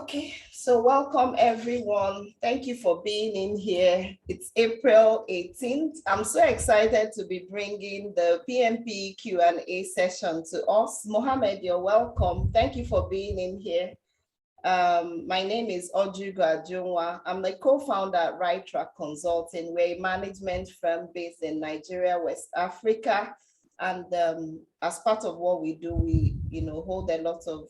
Okay, so welcome everyone. Thank you for being in here. It's April 18th. I'm so excited to be bringing the PMP Q&A session to us. Mohammed, you're welcome. Thank you for being in here. My name is Ojugo Ajunwa. I'm the co-founder at Right Track Consulting. We're a management firm based in Nigeria, West Africa. And as part of what we do, we hold a lot of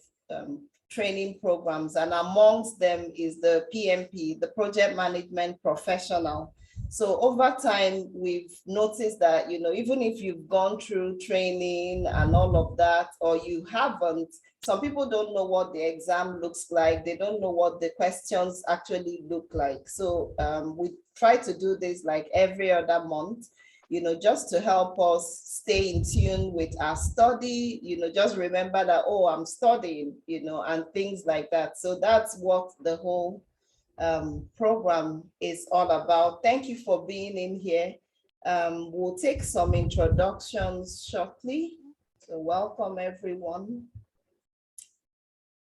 training programs, and amongst them is the PMP, the Project Management Professional. So over time, we've noticed that, even if you've gone through training and all of that, or you haven't, some people don't know what the exam looks like. They don't know what the questions actually look like. So we try to do this like every other month, just to help us stay in tune with our study, just remember that, oh, I'm studying, and things like that. So that's what the whole program is all about. Thank you for being in here. We'll take some introductions shortly. So welcome everyone.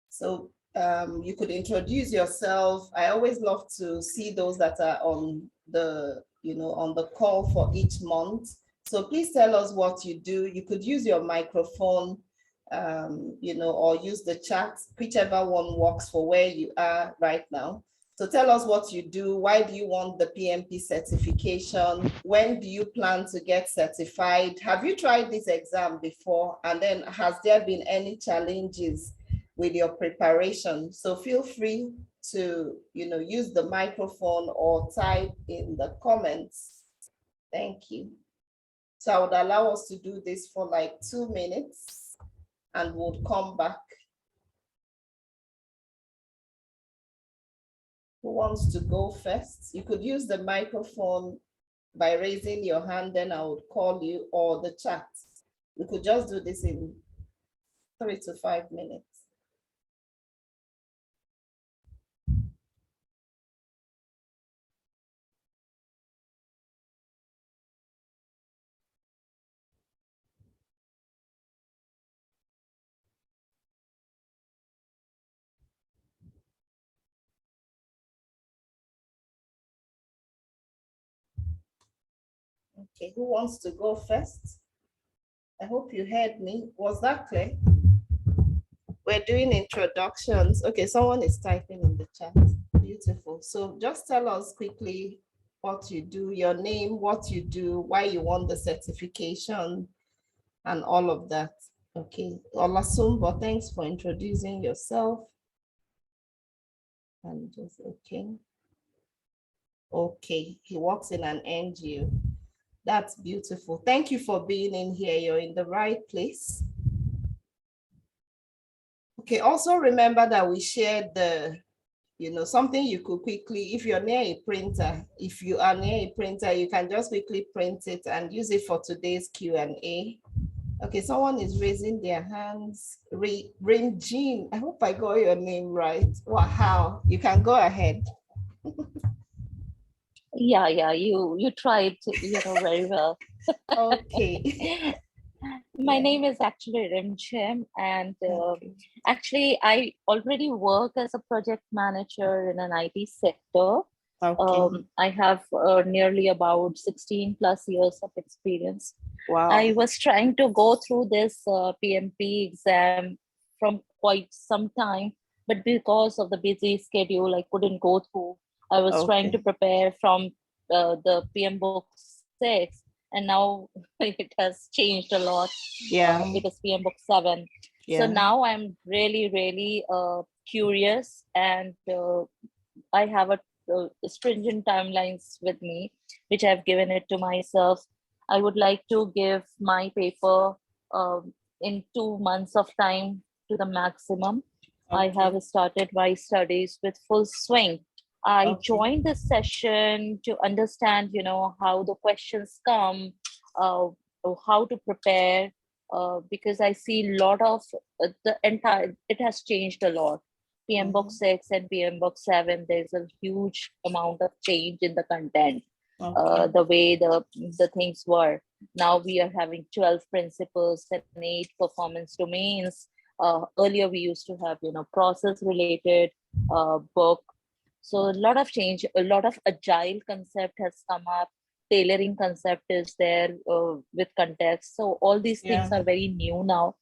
So you could introduce yourself. I always love to see those that are on the on the call for each month. So please tell us what you do. You could use your microphone, or use the chat, whichever one works for where you are right now. So tell us what you do. Why do you want the PMP certification? When do you plan to get certified? Have you tried this exam before? And then has there been any challenges with your preparation? So feel free to use the microphone or type in the comments. Thank you. So I would allow us to do this for like 2 minutes and we'll come back. Who wants to go first? You could use the microphone by raising your hand, then I would call you, or the chat. We could just do this in 3 to 5 minutes. Okay, who wants to go first? I hope you heard me. Was that clear? We're doing introductions. Okay, someone is typing in the chat. Beautiful. So just tell us quickly what you do, your name, what you do, why you want the certification, and all of that. Okay, Olasumbo, thanks for introducing yourself. And just okay. Okay, he works in an NGO. That's beautiful. Thank you for being in here. You're in the right place. Okay, also remember that we shared the, something you could quickly, if you're near a printer, if you are near a printer, you can just quickly print it and use it for today's Q&A. Okay, someone is raising their hands. Jean, I hope I got your name right. Wow, you can go ahead. Yeah, you tried, very well. Okay. My name is actually Rimchim, and actually I already work as a project manager in an IT sector. Okay. I have nearly about 16 plus years of experience. Wow. I was trying to go through this PMP exam from quite some time, but because of the busy schedule, I couldn't go through. I was trying to prepare from the PM Book 6, and now it has changed a lot. Yeah. It is PM Book 7. Yeah. So now I'm really, really curious, and I have a stringent timelines with me, which I've given it to myself. I would like to give my paper in 2 months of time to the maximum. I have started my studies with full swing. I joined this session to understand, how the questions come, how to prepare, because I see a lot of it has changed a lot. PM Book 6 and PM Book 7, there's a huge amount of change in the content. The way the things were. Now we are having 12 principles and 8 performance domains. Earlier, we used to have, process related book. So a lot of change, a lot of agile concept has come up. Tailoring concept is there with context. So all these things are very new now.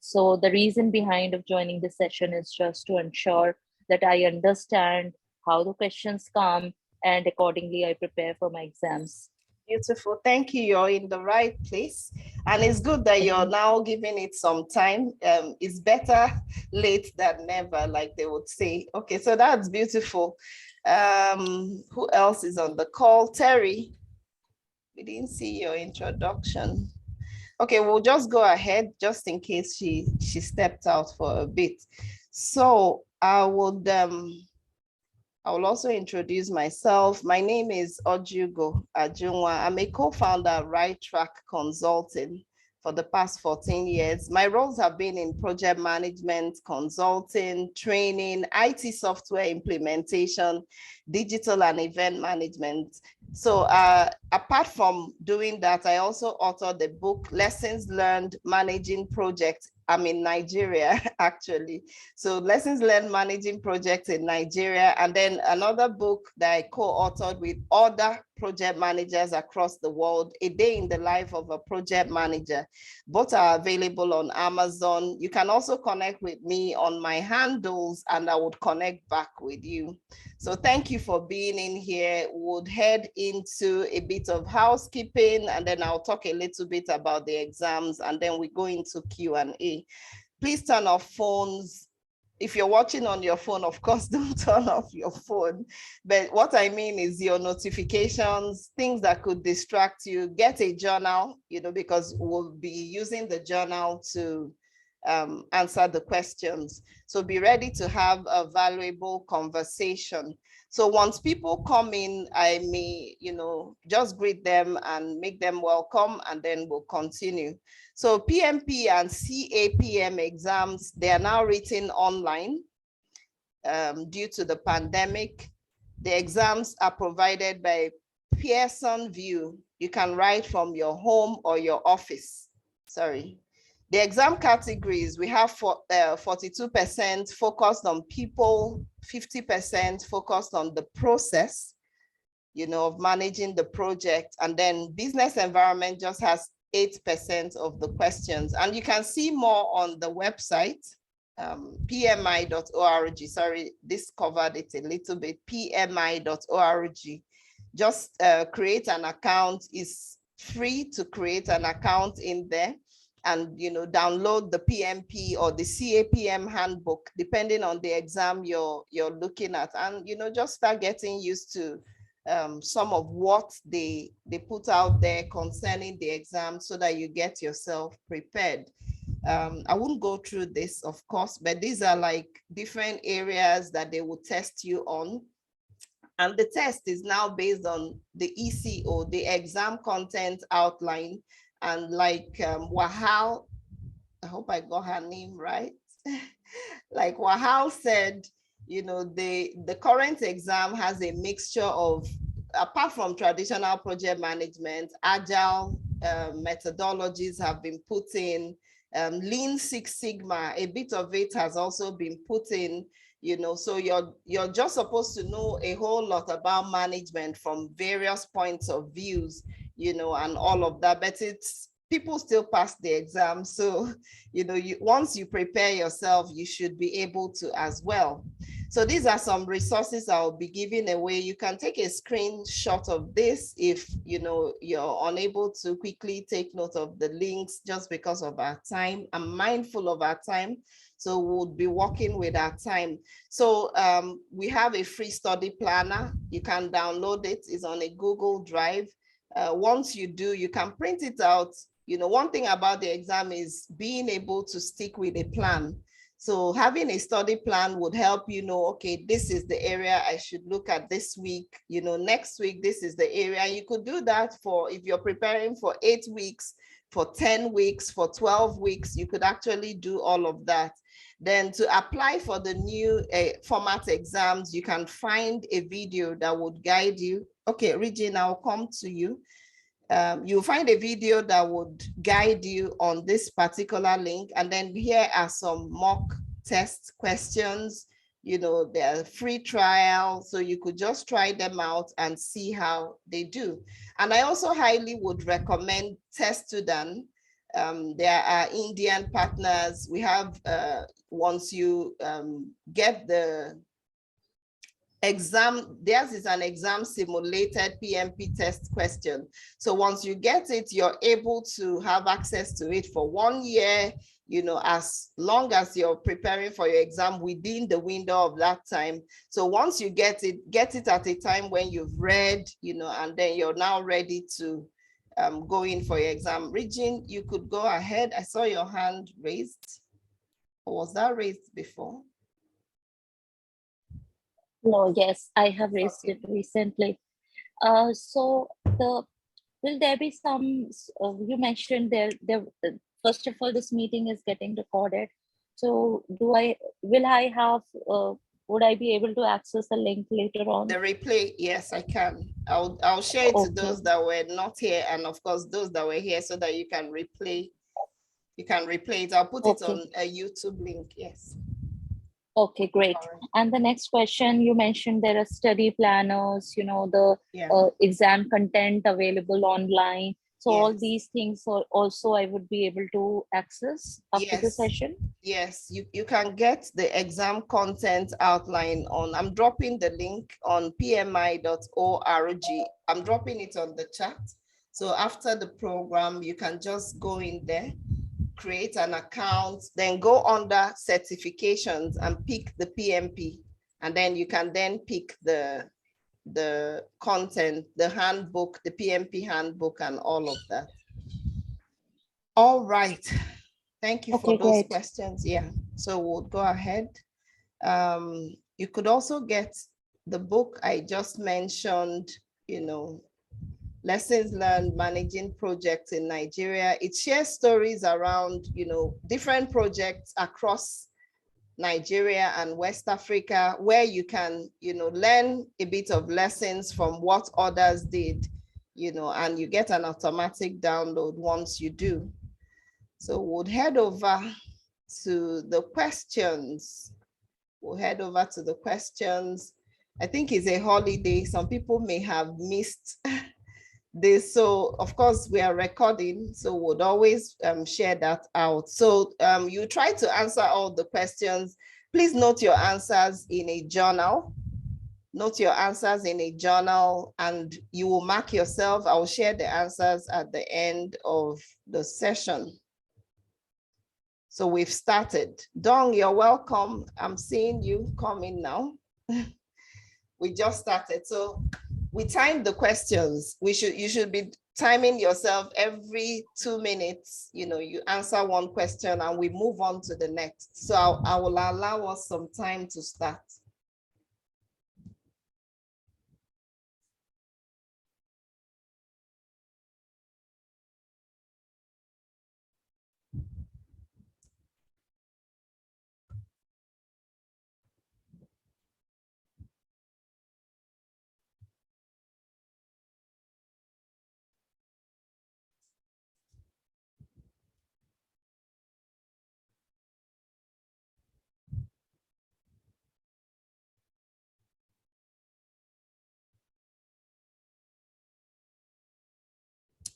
So the reason behind of joining this session is just to ensure that I understand how the questions come, and accordingly I prepare for my exams. Beautiful. Thank you. You're in the right place. And it's good that you're now giving it some time. It's better late than never, like they would say. Okay, so that's beautiful. Who else is on the call? Terry, we didn't see your introduction. Okay, we'll just go ahead just in case she stepped out for a bit. So I will also introduce myself. My name is Ojugo Ajunwa. I'm a co-founder of Right Track Consulting for the past 14 years. My roles have been in project management, consulting, training, IT software implementation, digital and event management. So apart from doing that, I also authored the book, Lessons Learned Managing Projects. I'm in Nigeria, actually. So Lessons Learned Managing Projects in Nigeria. And then another book that I co-authored with other project managers across the world, A Day in the Life of a Project Manager. Both are available on Amazon. You can also connect with me on my handles and I would connect back with you. So thank you for being in here. We'll head into a bit of housekeeping and then I'll talk a little bit about the exams and then we go into Q&A. Please turn off phones. If you're watching on your phone, of course, don't turn off your phone. But what I mean is your notifications, things that could distract you. Get a journal, because we'll be using the journal to answer the questions. So be ready to have a valuable conversation. So once people come in, I may, just greet them and make them welcome, and then we'll continue. So PMP and CAPM exams, they are now written online due to the pandemic. The exams are provided by Pearson VUE. You can write from your home or your office. Sorry. The exam categories, we have 42% focused on people, 50% focused on the process, of managing the project. And then business environment just has 8% of the questions. And you can see more on the website, pmi.org. Sorry, this covered it a little bit, pmi.org. Just create an account. It's free to create an account in there. And download the PMP or the CAPM handbook, depending on the exam you're looking at, and just start getting used to some of what they put out there concerning the exam, so that you get yourself prepared. I wouldn't go through this, of course, but these are like different areas that they will test you on. And the test is now based on the ECO, the exam content outline. And like Wahal, I hope I got her name right. Like Wahal said, the current exam has a mixture of, apart from traditional project management, agile methodologies have been put in, Lean Six Sigma, a bit of it has also been put in, so you're just supposed to know a whole lot about management from various points of views, and all of that, but people still pass the exam. So, once you prepare yourself, you should be able to as well. So these are some resources I'll be giving away. You can take a screenshot of this if, you're unable to quickly take note of the links just because of our time. I'm mindful of our time, so we'll be working with our time. So we have a free study planner. You can download it. It's on a Google Drive. Once you do, you can print it out. One thing about the exam is being able to stick with a plan. So having a study plan would help you know, okay, this is the area I should look at this week. Next week, this is the area. You could do that for, if you're preparing for 8 weeks, for 10 weeks, for 12 weeks, you could actually do all of that. Then to apply for the new format exams, you can find a video that would guide you. Okay, Regina, I'll come to you. You'll find a video that would guide you on this particular link. And then here are some mock test questions. You know, they're free trial, so you could just try them out and see how they do. And I also highly would recommend Test Sudan. There are Indian partners. We have, once you get the exam, theirs is an exam simulated PMP test question. So once you get it, you're able to have access to it for 1 year, you know, as long as you're preparing for your exam within the window of that time. So once you get it at a time when you've read, you know, and then you're now ready to go in for your exam. Regine, you could go ahead. I saw your hand raised. Or was that raised before? No, yes, I have raised it recently. So will there be some, you mentioned first of all, this meeting is getting recorded. So will I have, would I be able to access the link later on? The replay, yes, I can. I'll share it to those that were not here, and of course those that were here, so that you can replay. You can replay it. I'll put it on a YouTube link. Yes. Okay, great. And the next question, you mentioned there are study planners, you know, the exam content available online. So all these things are also I would be able to access after the session? Yes, you can get the exam content outline on, I'm dropping the link on pmi.org. I'm dropping it on the chat. So after the program, you can just go in there, create an account, then go under certifications and pick the PMP. And then you can then pick the content, the handbook, the PMP handbook, and all of that. All right. Thank you for those questions. Yeah. So we'll go ahead. You could also get the book I just mentioned, you know, Lessons Learned Managing Projects in Nigeria. It shares stories around, you know, different projects across Nigeria and West Africa, where you can, you know, learn a bit of lessons from what others did, you know, and you get an automatic download once you do. So we'll head over to the questions. We'll head over to the questions. I think it's a holiday. Some people may have missed this. So of course we are recording, so we'll always share that out. So you try to answer all the questions. Please note your answers in a journal. Note your answers in a journal, and you will mark yourself. I will share the answers at the end of the session. So we've started. Dong, you're welcome. I'm seeing you coming now. We just started. So we timed the questions. You should be timing yourself every 2 minutes. You know, you answer one question and we move on to the next. So I will allow us some time to start.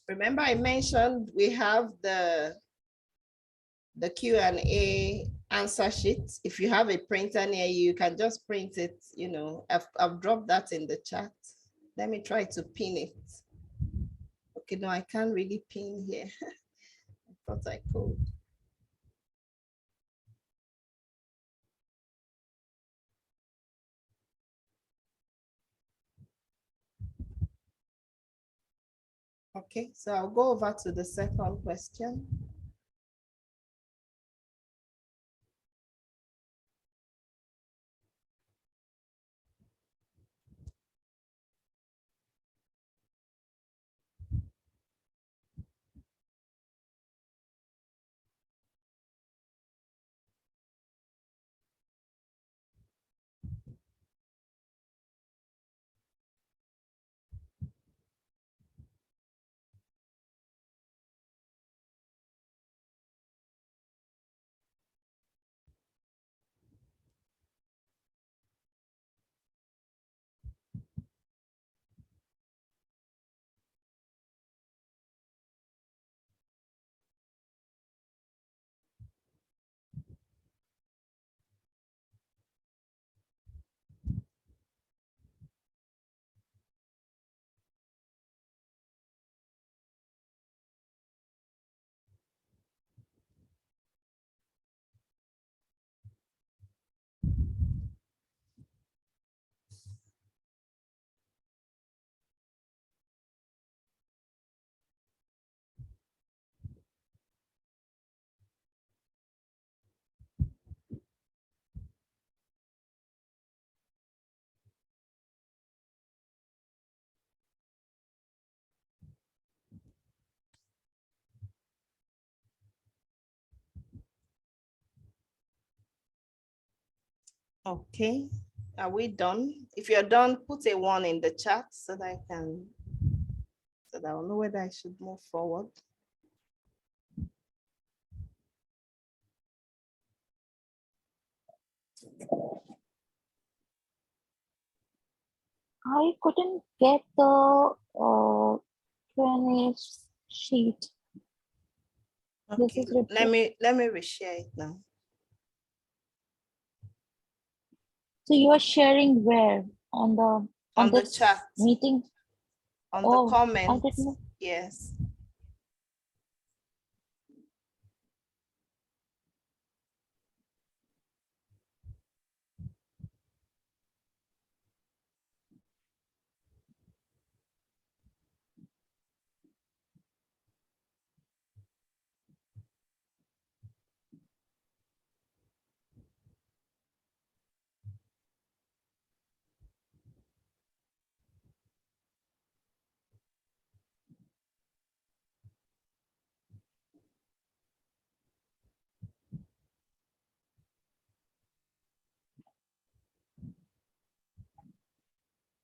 Remember, I mentioned we have the Q&A answer sheet. If you have a printer near you, you can just print it. You know, I've dropped that in the chat. Let me try to pin it. Okay, no, I can't really pin here. I thought I could. Okay, so I'll go over to the second question. Okay, are we done? If you're done, put a 1 in the chat so that I can, so that I'll know whether I should move forward. I couldn't get the Q&A sheet. Okay, let me reshare it now. So you are sharing where? On the this chat meeting? on the Oh, comments. I didn't know. Yes.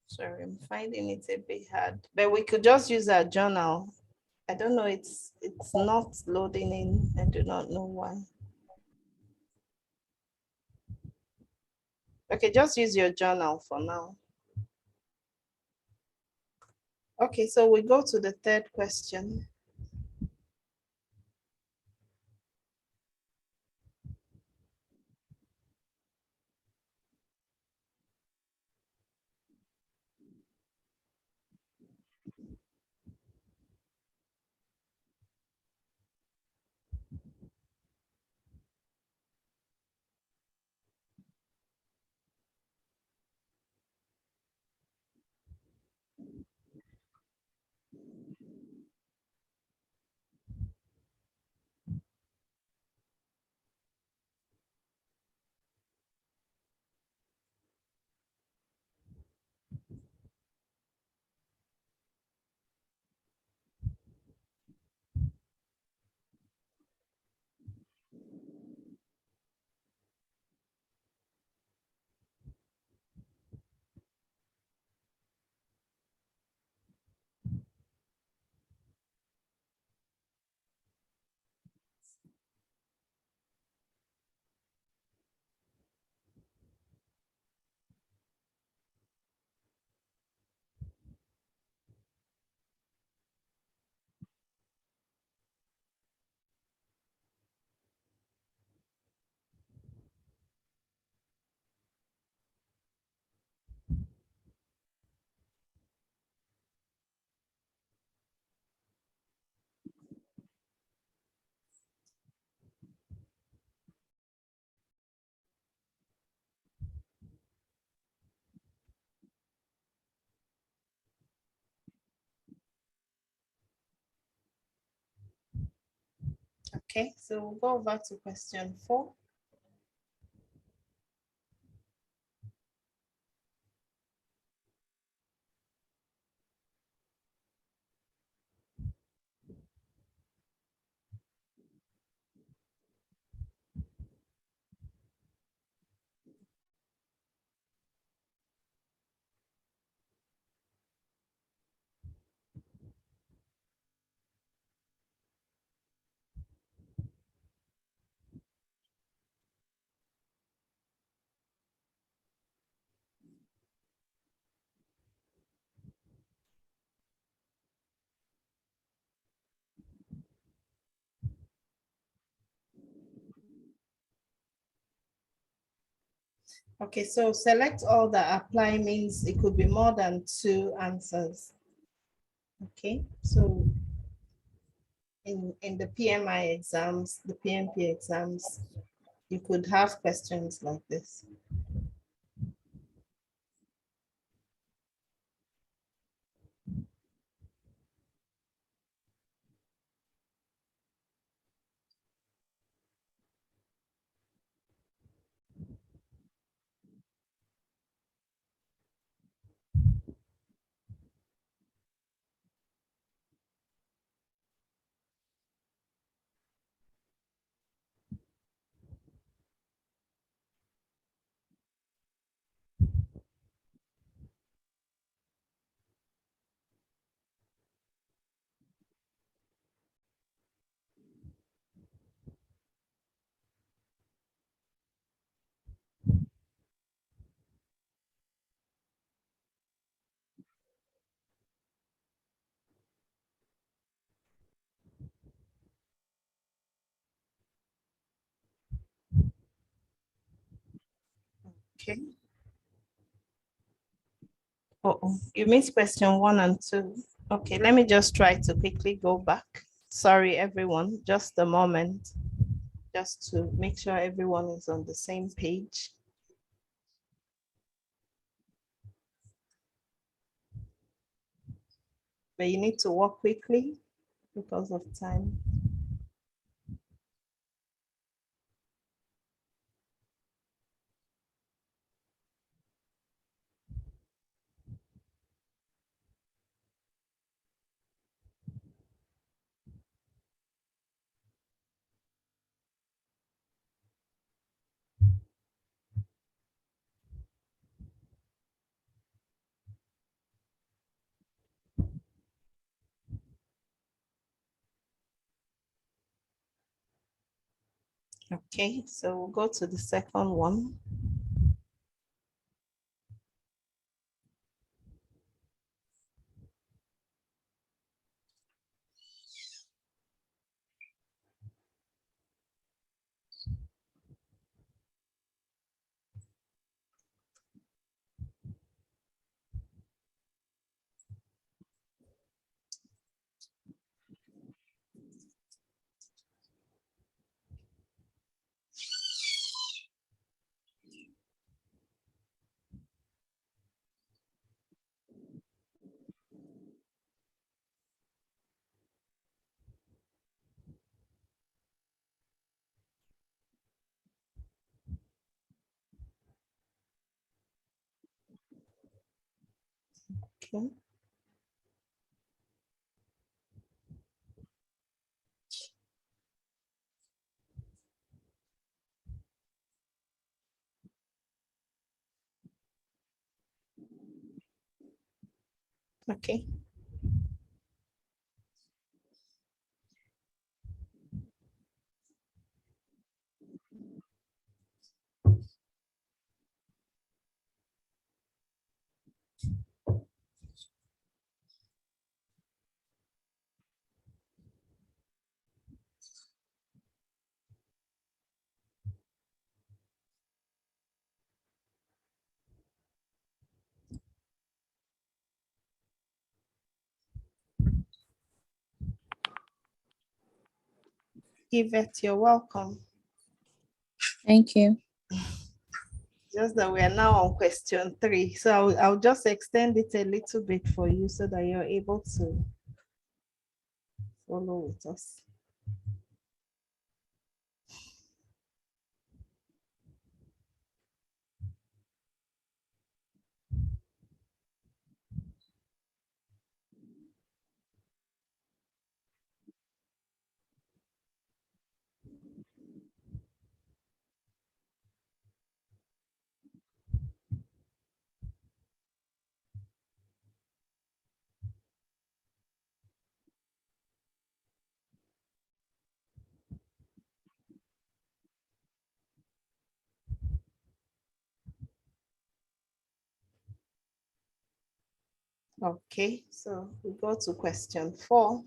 Sorry, I'm finding it a bit hard, but we could just use our journal. I don't know, it's not loading in. I do not know why. Okay, just use your journal for now. Okay, so we go to the third question. Okay, so we'll go over to question 4. Okay, so select all that apply means it could be more than 2 answers. Okay, so in the PMI exams, the PMP exams, you could have questions like this. Okay. Oh, you missed question 1 and 2. Okay, let me just try to quickly go back. Sorry, everyone, just a moment, just to make sure everyone is on the same page. But you need to work quickly because of time. Okay, so we'll go to the second one. Okay. Okay. Yvette, you're welcome. Thank you. Just that we are now on question 3. So I'll just extend it a little bit for you so that you're able to follow with us. Okay, so we go to question 4.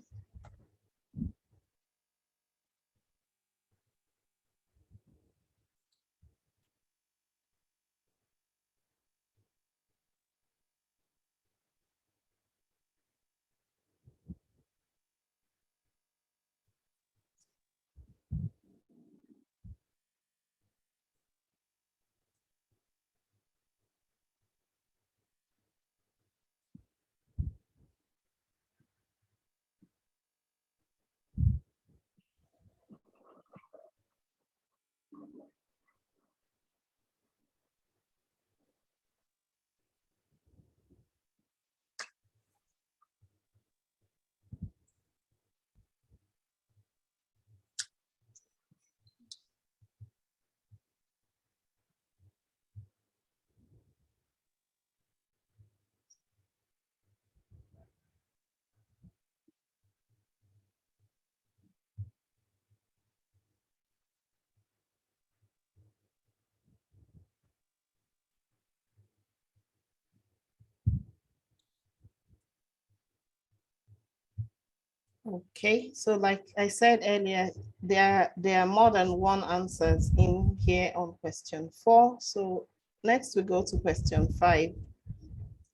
Okay, so like I said earlier, there are more than one answers in here on question 4. So Next, we go to question 5.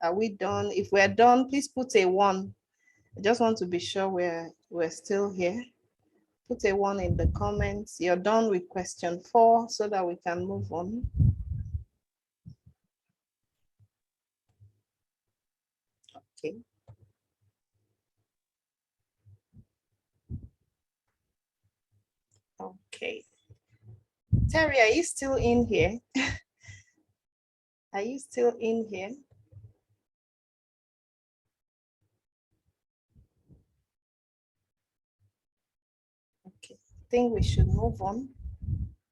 Are we done? If we're done, please put a 1. I just want to be sure we're still here. Put a 1 in the comments. You're done with question 4 so that we can move on. Okay. Okay. Terry, are you still in here? Are you still in here? Okay, I think we should move on.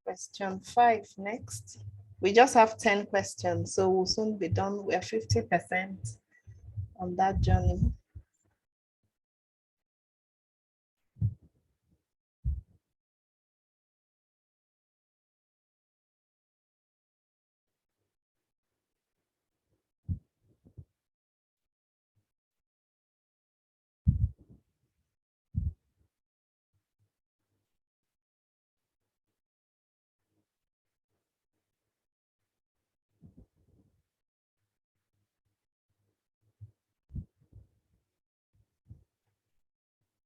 Question 5 next. We just have 10 questions, so we'll soon be done. We're 50% on that journey.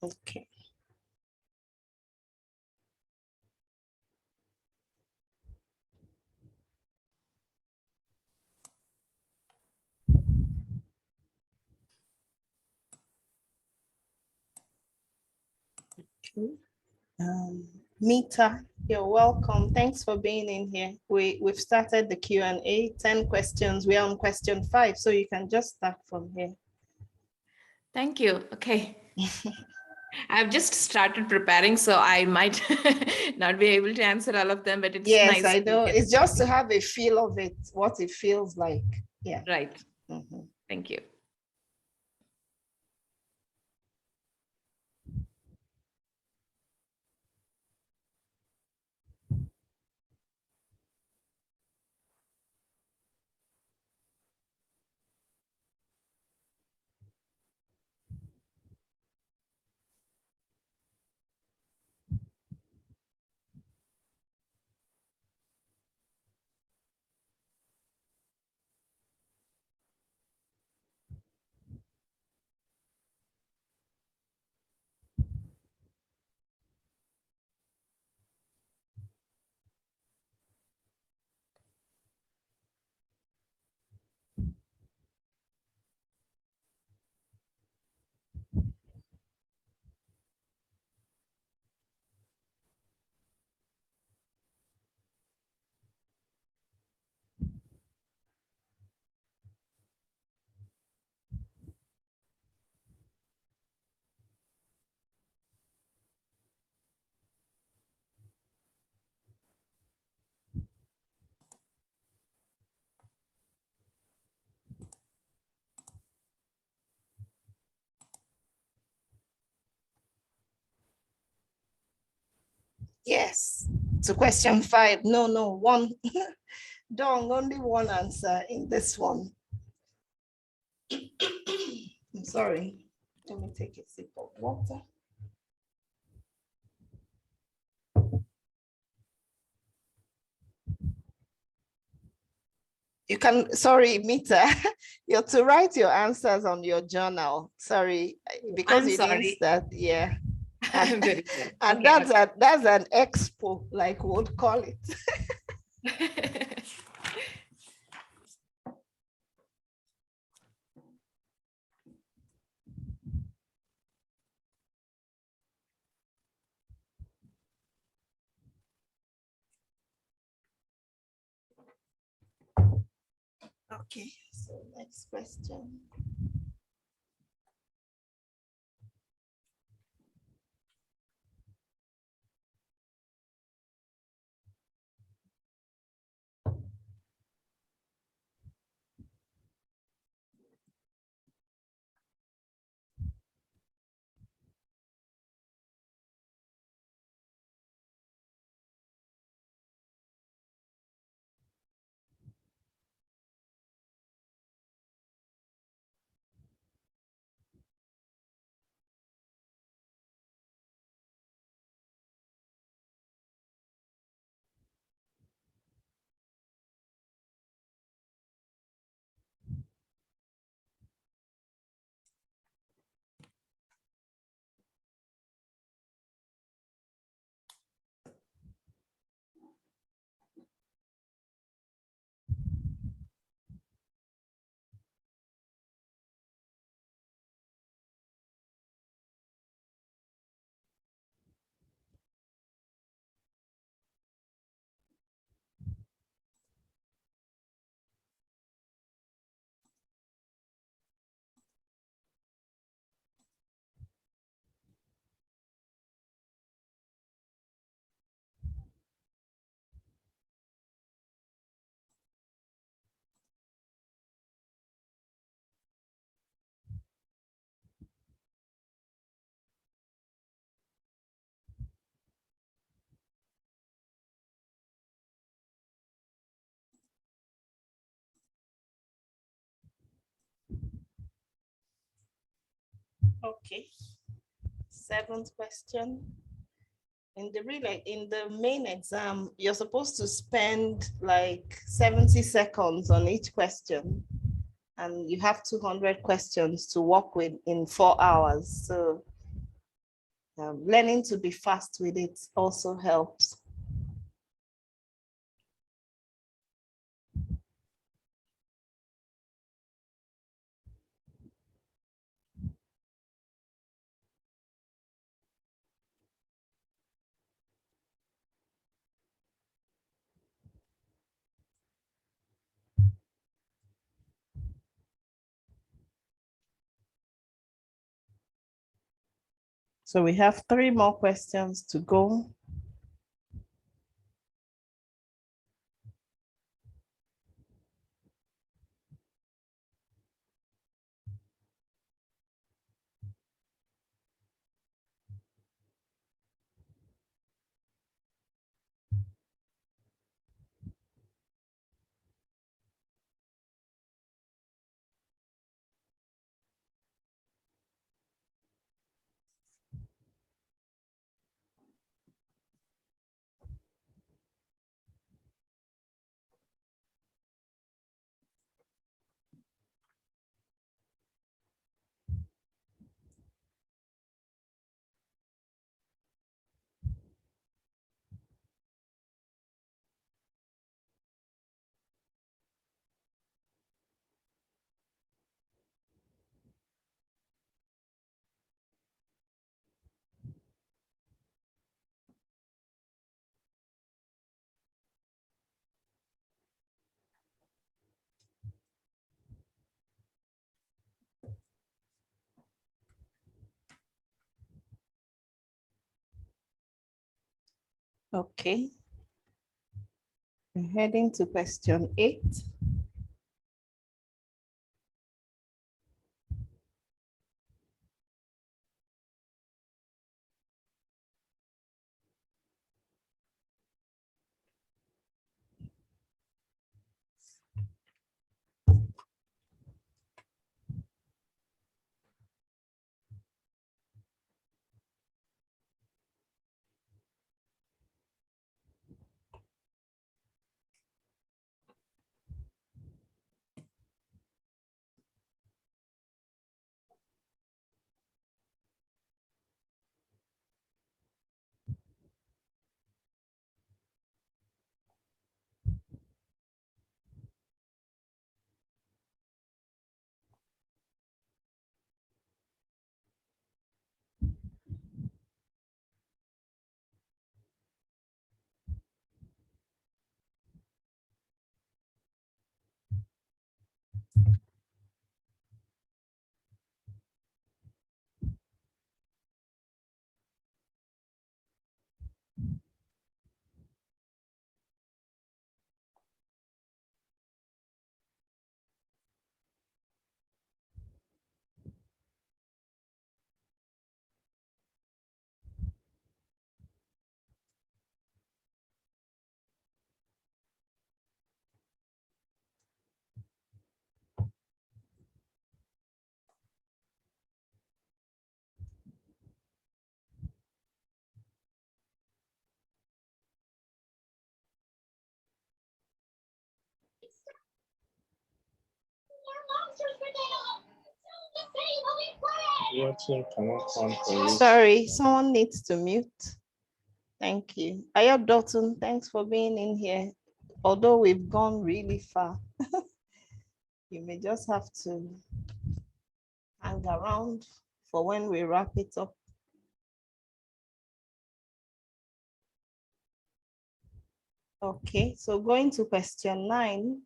Okay. Okay. Mita, you're welcome. Thanks for being in here. We've started the Q&A, 10 questions. We're on question 5, so you can just start from here. Thank you. Okay. I've just started preparing, so I might not be able to answer all of them, but it's nice. Yes, I know. It's just to have a feel of it, what it feels like. Yeah. Right. Thank you. Yes. So question 5. No, 1. Dong, only 1 answer in this one. I'm sorry. Let me take a sip of water. You can, sorry, Mita, you have to write your answers on your journal. Sorry, because I'm you sorry. didn't start, yeah. I'm very sorry. And Okay, that's an expo, like we would call it. Okay, so next question. Okay. Seventh question. In the main exam, you're supposed to spend like 70 seconds on each question, and you have 200 questions to work with in 4 hours. So learning to be fast with it also helps. So we have 3 more questions to go. Okay. We're heading to question 8. Sorry, someone needs to mute. Thank you. Ayab Dalton, thanks for being in here. Although we've gone really far, you may just have to hang around for when we wrap it up. Okay, so going to question 9.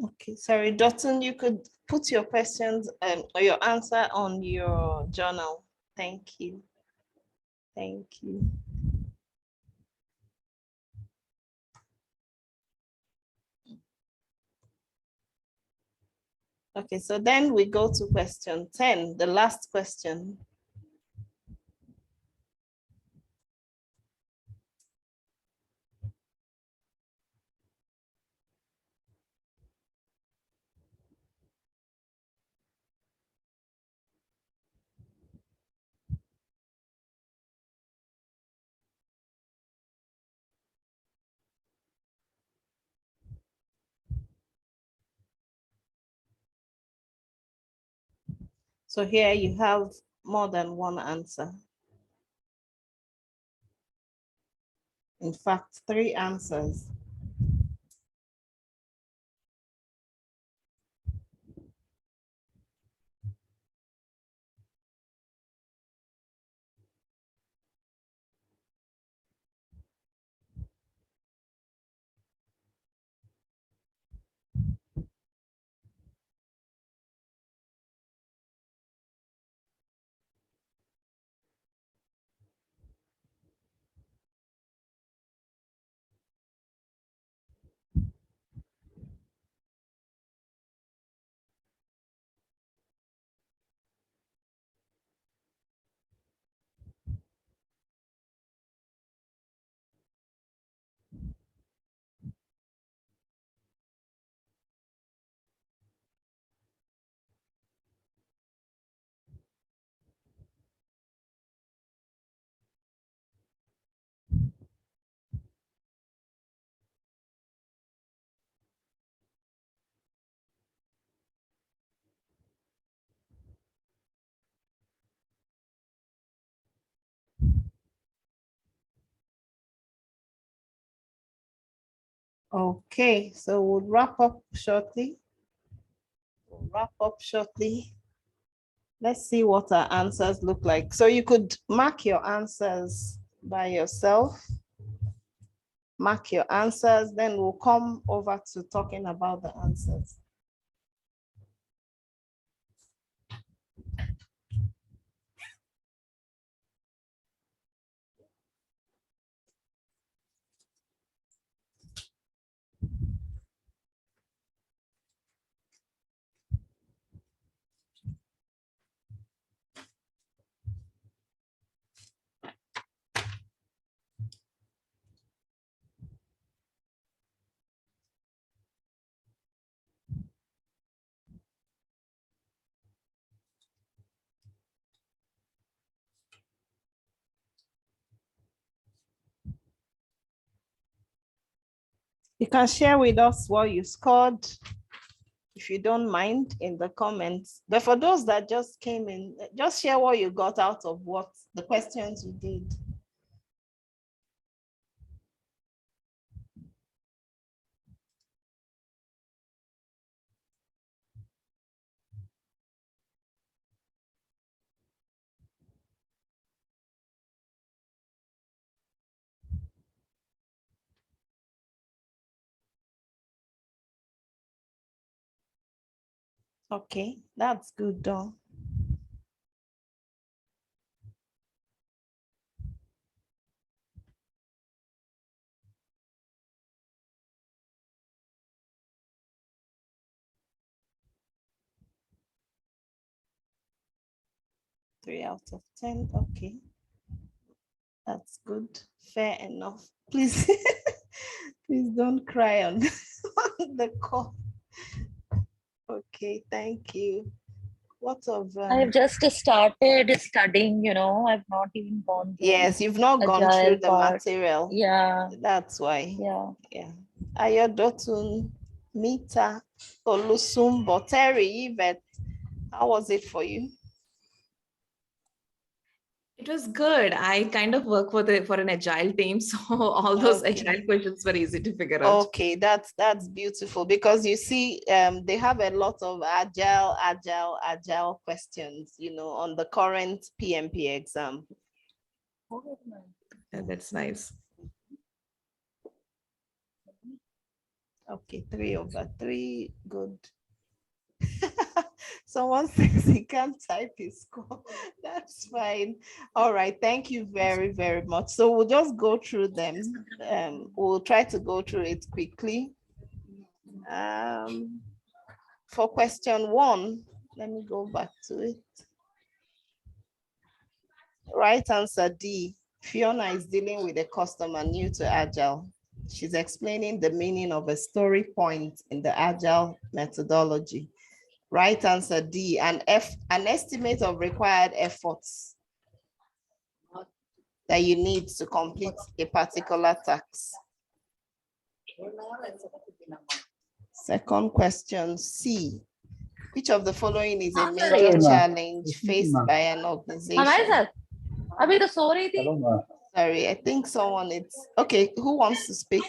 Okay, sorry, Dotun, you could put your questions or your answer on your journal. Thank you. Thank you. Okay, so then we go to question 10, the last question. So here you have more than one answer. In fact, 3 answers. Okay, so we'll wrap up shortly. Let's see what our answers look like. So you could mark your answers by yourself. Mark your answers, then we'll come over to talking about the answers. You can share with us what you scored, if you don't mind, in the comments. But for those that just came in, just share what you got out of what the questions you did. Okay, that's good though. Three out of 10, okay. That's good, fair enough. Please, please don't cry on the call. Okay, thank you. What of I've just started studying, I've not even gone through yes, you've not gone agile through the part. material. Yeah, That's why. yeah. Yeah. Ayodotun, Mita, Olusum, Boteri, Yvette, how was it for you? It was good. I kind of work for an agile team, so all those agile questions were easy to figure out. Okay, that's beautiful, because you see, they have a lot of agile questions, on the current PMP exam. Yeah, that's nice. Okay, 3/3, good. Someone says he can't type his score. That's fine. All right, thank you very, very much. So we'll just go through them. We'll try to go through it quickly. For question 1, let me go back to it. Right answer D. Fiona is dealing with a customer new to Agile. She's explaining the meaning of a story point in the Agile methodology. Right answer D. An estimate of required efforts that you need to complete a particular task. Second question C. Which of the following is a major challenge faced by an organization? Sorry, I think someone is, okay, who wants to speak?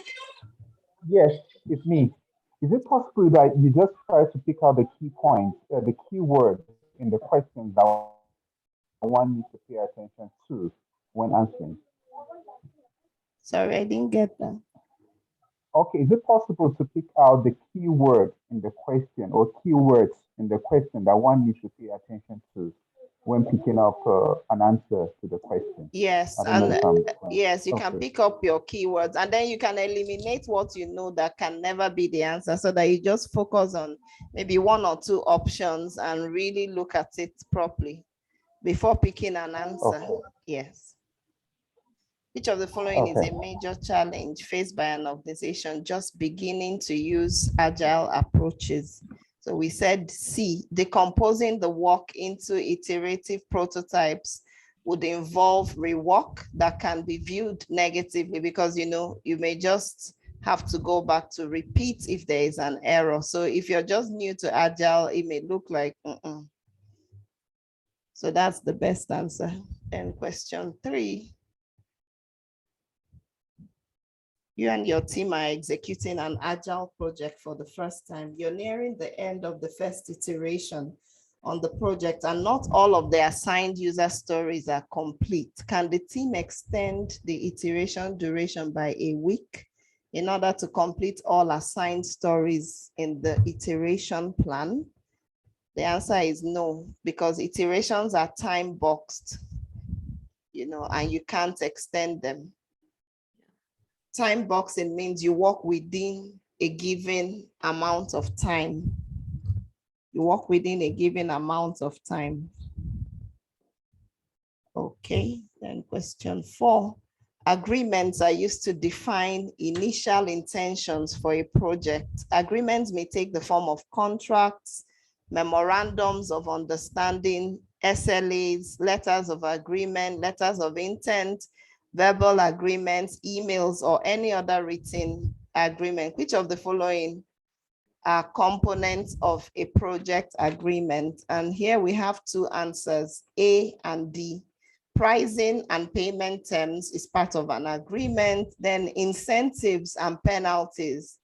Yes, it's me. Is it possible that you just try to pick out the key points, the key words in the questions that one needs to pay attention to when answering? Sorry, I didn't get that. Okay, is it possible to pick out the key word in the question or keywords in the question that one needs to pay attention to when picking up an answer to the question? Yes, and yes, you can pick up your keywords and then you can eliminate what you know that can never be the answer so that you just focus on maybe 1 or 2 options and really look at it properly before picking an answer. Okay. Yes. Which of the following is a major challenge faced by an organization just beginning to use Agile approaches? So we said C, decomposing the work into iterative prototypes would involve rework that can be viewed negatively because, you know, you may just have to go back to repeat if there is an error. So if you're just new to Agile, it may look like, So that's the best answer. And question 3. You and your team are executing an Agile project for the first time. You're nearing the end of the first iteration on the project and not all of the assigned user stories are complete. Can the team extend the iteration duration by a week in order to complete all assigned stories in the iteration plan? The answer is no, because iterations are time boxed, you know, and you can't extend them. Time boxing means you work within a given amount of time. You work within a given amount of time. Okay, then question 4. Agreements are used to define initial intentions for a project. Agreements may take the form of contracts, memorandums of understanding, SLAs, letters of agreement, letters of intent, verbal agreements, emails, or any other written agreement. Which of the following are components of a project agreement? And here we have 2 answers, A and D. Pricing and payment terms is part of an agreement, then incentives and penalties.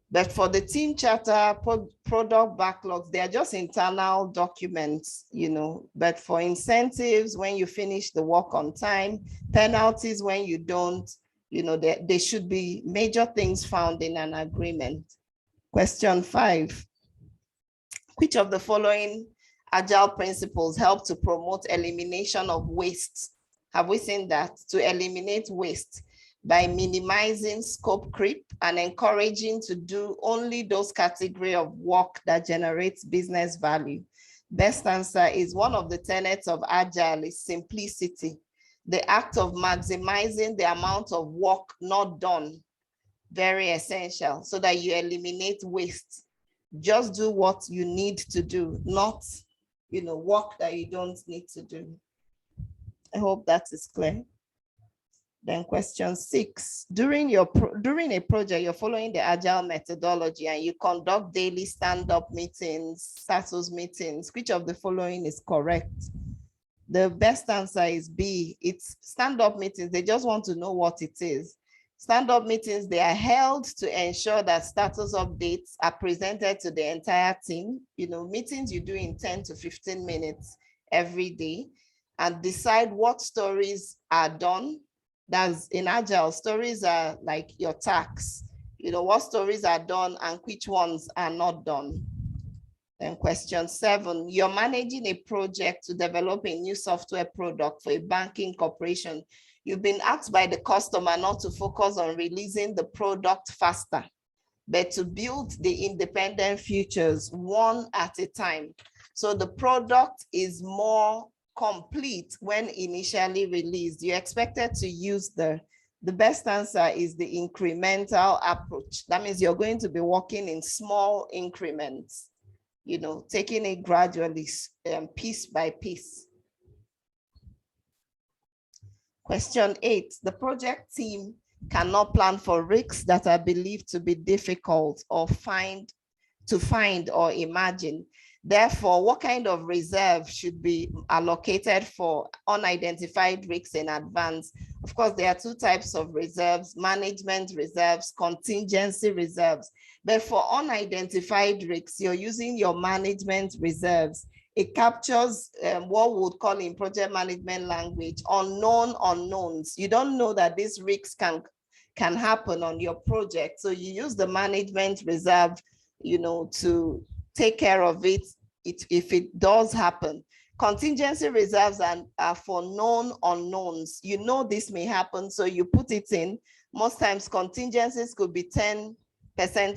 But for the team charter, product backlogs, they are just internal documents, you know, but for incentives, when you finish the work on time, penalties when you don't, you know, there should be major things found in an agreement. Question 5. Which of the following Agile principles help to promote elimination of waste? Have we seen that? To eliminate waste by minimizing scope creep and encouraging to do only those categories of work that generates business value. Best answer is one of the tenets of Agile is simplicity. The act of maximizing the amount of work not done, very essential, so that you eliminate waste. Just do what you need to do, not, you know, work that you don't need to do. I hope that is clear. Then question 6, during a project, you're following the Agile methodology and you conduct daily stand-up meetings, status meetings. Which of the following is correct? The best answer is B. It's stand-up meetings. They just want to know what it is. Stand-up meetings, they are held to ensure that status updates are presented to the entire team. You know, meetings you do in 10 to 15 minutes every day and decide what stories are done. That's in Agile, stories are like your tax. What stories are done and which ones are not done. Then question 7, you're managing a project to develop a new software product for a banking corporation. You've been asked by the customer not to focus on releasing the product faster, but to build the independent features one at a time. So the product is more complete when initially released. You're expected to use the best answer is the incremental approach. That means you're going to be working in small increments, taking it gradually, piece by piece. Question 8, the project team cannot plan for risks that are believed to be difficult or to find or imagine. Therefore, what kind of reserve should be allocated for unidentified risks in advance? Of course, there are 2 types of reserves: management reserves, contingency reserves. But for unidentified risks, you're using your management reserves. It captures what we would call in project management language, unknown unknowns. You don't know that these risks can happen on your project. So you use the management reserve, to take care of it if it does happen. Contingency reserves are for known unknowns. This may happen, so you put it in. Most times contingencies could be 10%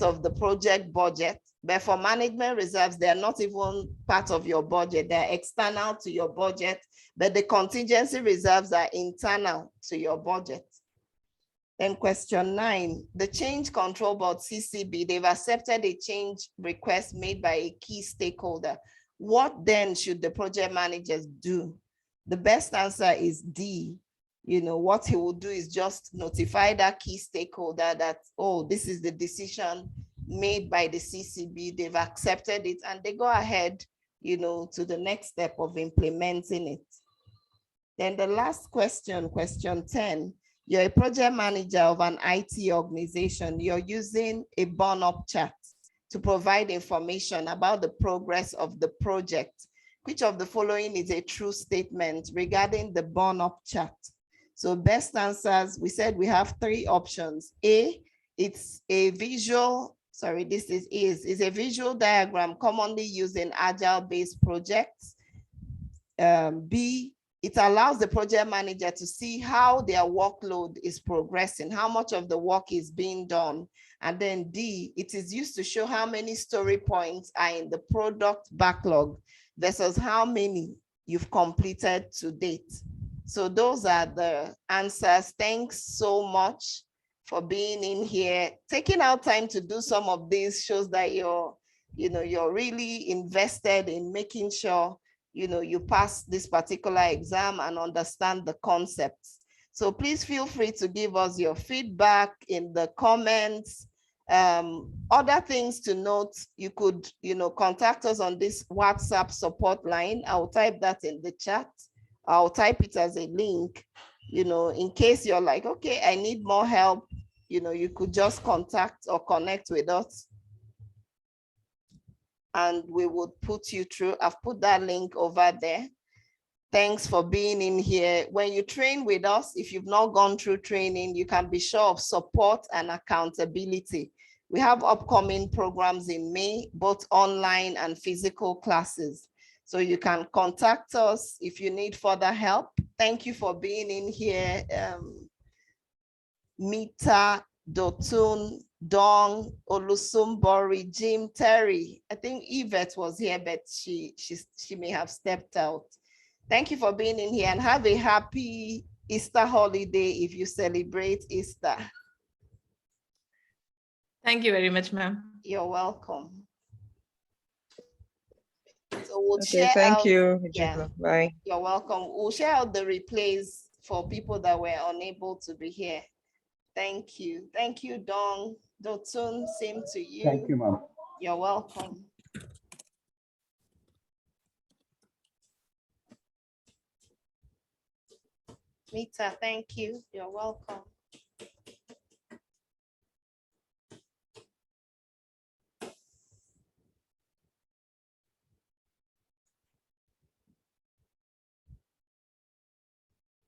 of the project budget, but for management reserves, they're not even part of your budget. They're external to your budget, but the contingency reserves are internal to your budget. Then question 9, the Change Control Board, CCB, they've accepted a change request made by a key stakeholder. What then should the project managers do? The best answer is D. What he will do is just notify that key stakeholder that, oh, this is the decision made by the CCB, they've accepted it, and they go ahead, to the next step of implementing it. Then the last question, question 10, you're a project manager of an IT organization. You're using a burn-up chart to provide information about the progress of the project. Which of the following is a true statement regarding the burn-up chart? So best answers, we said we have 3 options. A, it's a visual, is a visual diagram commonly used in agile-based projects. B, it allows the project manager to see how their workload is progressing, how much of the work is being done. And then D, it is used to show how many story points are in the product backlog versus how many you've completed to date. So those are the answers. Thanks so much for being in here. Taking out time to do some of these shows that you're really invested in making sure you pass this particular exam and understand the concepts. So please feel free to give us your feedback in the comments. Other things to note, you could contact us on this WhatsApp support line. I'll type that in the chat. I'll type it as a link, in case you're like, okay, I need more help, you could just contact or connect with us and we would put you through. I've put that link over there. Thanks for being in here. When you train with us, if you've not gone through training, you can be sure of support and accountability. We have upcoming programs in May, both online and physical classes. So you can contact us if you need further help. Thank you for being in here. Mita, Dotun, Dong, Olusumbori, Jim, Terry. I think Yvette was here, but she may have stepped out. Thank you for being in here and have a happy Easter holiday if you celebrate Easter. Thank you very much, ma'am. You're welcome. So we'll Okay, share thank out, you. yeah, Bye. you're welcome. We'll share out the replays for people that were unable to be here. Thank you. Thank you, Dong. Dotun, same to you. Thank you, ma'am. You're welcome. Mita, thank you. You're welcome.